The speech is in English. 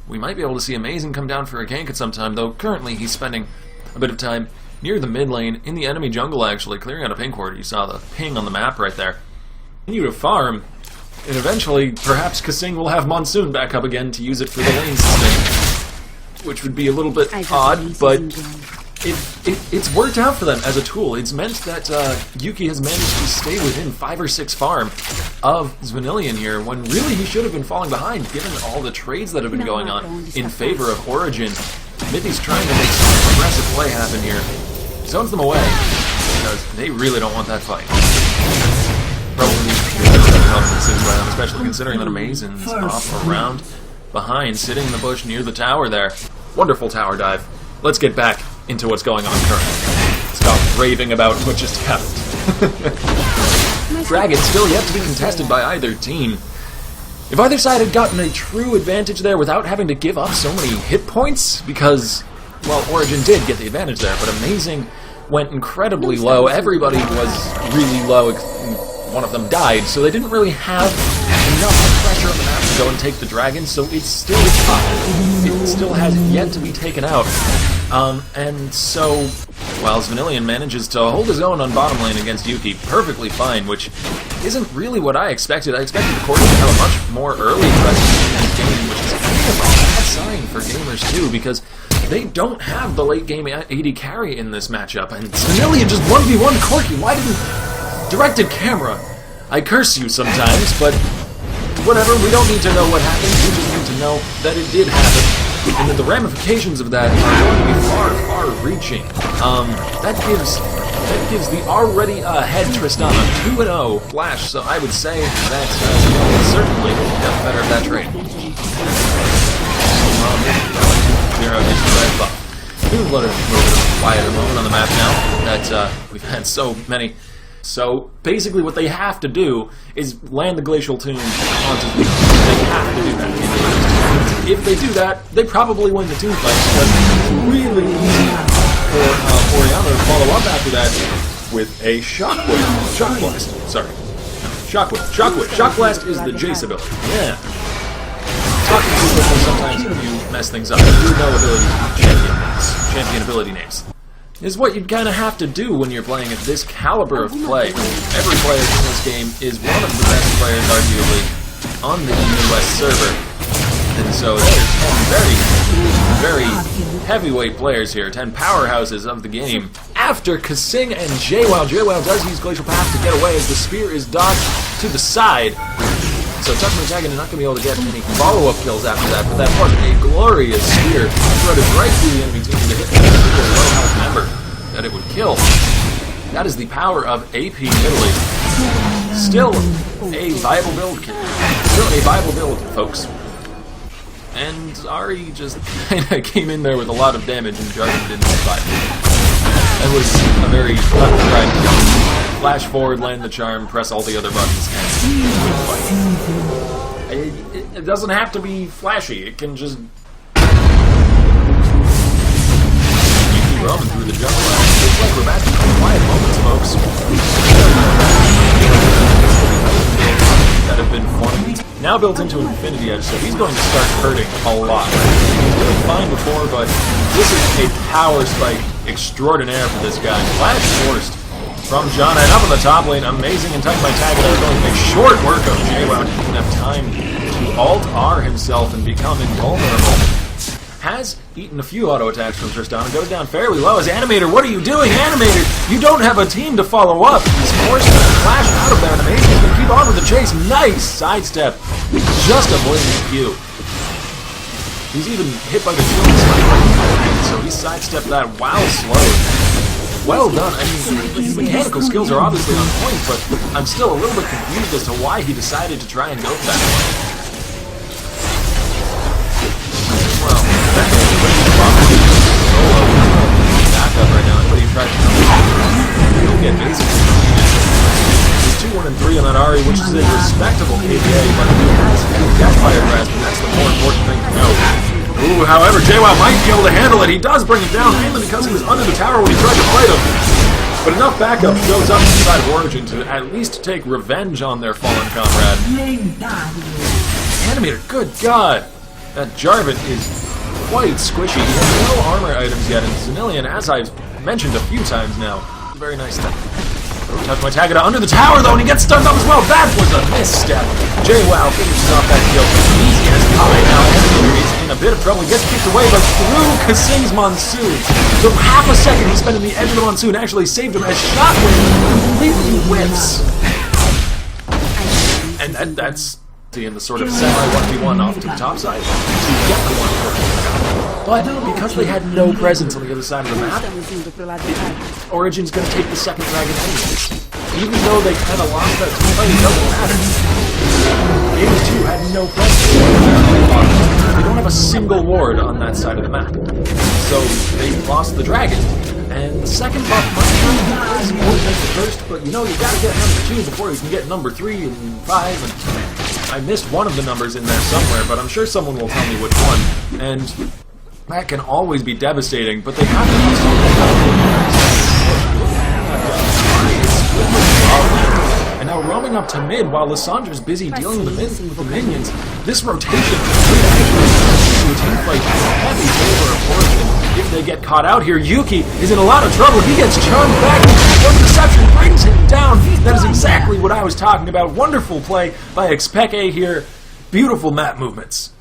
we might be able to see Amazing come down for a gank at some time, though currently he's spending a bit of time near the mid lane, in the enemy jungle actually, clearing out a pink ward. You saw the ping on the map right there. Continue to farm, and eventually, perhaps Kasing will have Monsoon back up again to use it for the lane sustain, which would be a little bit odd, but it's worked out for them as a tool. It's meant that Yuki has managed to stay within 5 or 6 farm of Zvanillion here, when really he should have been falling behind, given all the trades that have been going on in favor of Origin. Midi's trying to make some aggressive play happen here. Zones them away, because they really don't want that fight. Probably confidence by them, especially considering that Amazon's off around behind, sitting in the bush near the tower there. Wonderful tower dive. Let's get back into what's going on currently. Stop raving about what just happened. Dragon still yet to be contested by either team. If either side had gotten a true advantage there without having to give up so many hit points, because, well, Origin did get the advantage there, but Amazing went incredibly low. Everybody was really low. One of them died, so they didn't really have enough pressure on the map to go and take the dragon, so it's still it still has yet to be taken out. And so, while Zvanillion manages to hold his own on bottom lane against Yuki perfectly fine, which isn't really what I expected. I expected the Corki to have a much more early presence in this game, which is kind of a bad sign for gamers too, because they don't have the late game AD carry in this matchup, and Zvanillion just 1v1 Corki. Why didn't... Directed camera. I curse you sometimes, but whatever, we don't need to know what happened, we just need to know that it did happen, and that the ramifications of that are going to be far, far reaching. That gives the already ahead Tristana 2-0 Flash, so I would say that certainly got better at that trade. Zero gets the red buff. We've let a little bit of a quieter moment on the map now that we've had so many. So basically what they have to do is land the Glacial Tomb onto the... They have to do that. If they do that, they probably win the team fight, because it's really easy for Oriana to follow up after that with a Shockwave. Shock Blast. Sorry. Shockwave. Shockwave. Shock Blast is the Jace ability. Yeah. Talking too quickly sometimes you mess things up. I do know ability champion ability names. Is what you'd kind of have to do when you're playing at this caliber of play. Every player in this game is one of the best players, arguably, on the US server. And so there's 10 very, very heavyweight players here, 10 powerhouses of the game. After Kasing and JWoww, JWoww does use Glacial Path to get away as the spear is dodged to the side. So Tucker and Dragon are not going to be able to get any follow-up kills after that, but that was a glorious spear threaded right through the enemy team to hit the low health member that it would kill. That is the power of AP Italy. Still a viable build, folks. And Ari just kind of came in there with a lot of damage and Jargon didn't survive. That was a very cut-and-dried flash forward, land the charm, press all the other buttons, and fight. It doesn't have to be flashy, it can just... You keep roaming through the jungle, it's like we're back to quiet moments, folks. That have been formed. Now built into Infinity Edge, so he's going to start hurting a lot. He was doing fine before, but this is a power spike extraordinaire for this guy. Flash forced from John, and up in the top lane, Amazing and Tuck by Tag are going to make short work of JWoww. Didn't have time to alt-R himself and become invulnerable. Has eaten a few auto attacks from Tristana, goes down fairly low as Animator. What are you doing, Animator? You don't have a team to follow up. He's forced to flash out of there, and Amazing's going to keep on with the chase. Nice sidestep. Just avoiding the Q. He's even hit by the killing sniper, so he sidestepped that while slowed. Well done. I mean, his mechanical skills are obviously on point, but I'm still a little bit confused as to why he decided to try and go for that one. Well, back up right now. Everybody tries to go get basic. He's 2-1-3 on that Ari, which is a respectable KDA, but he has Deathfire Grasp, and that's the more important thing to know. Ooh, however, JWoww might be able to handle it. He does bring it down, mainly because he was under the tower when he tried to fight him. But enough backup shows up inside of Origin to at least take revenge on their fallen comrade. Animator, good God! That Jarvan is quite squishy. He has no armor items yet, and Zenillion, as I've mentioned a few times now, very nice thing. Touch my Tagada under the tower, though, and he gets stunned up as well. That was a misstep. JWoww finishes off that kill easy as pie. Now Andrew is in a bit of trouble. He gets kicked away, but through Kassim's Monsoon. So half a second he spent in the edge of the Monsoon actually saved him as Shockwave completely whiffs. And that's in the sort of semi-1v1 off to the top side to get the 1-4. But because they had no presence on the other side of the map, Origin's going to take the second dragon anyways. Even though they kind of lost that team fight, it doesn't matter. Game 2 had no presence. They don't have a single ward on that side of the map. So they lost the dragon. And the second buff might not be as important as the first, but you know, you gotta get number 2 before you can get number 3 and 5, and I missed one of the numbers in there somewhere, but I'm sure someone will tell me which one, and that can always be devastating, but they have to do something. And now roaming up to mid while Lissandra's busy dealing with the minions, this rotation to a team fight has a heavy favor of Origin. If they get caught out here, Yuki is in a lot of trouble. He gets charmed back. One deception brings him down. That is exactly what I was talking about. Wonderful play by Xpeke here. Beautiful map movements.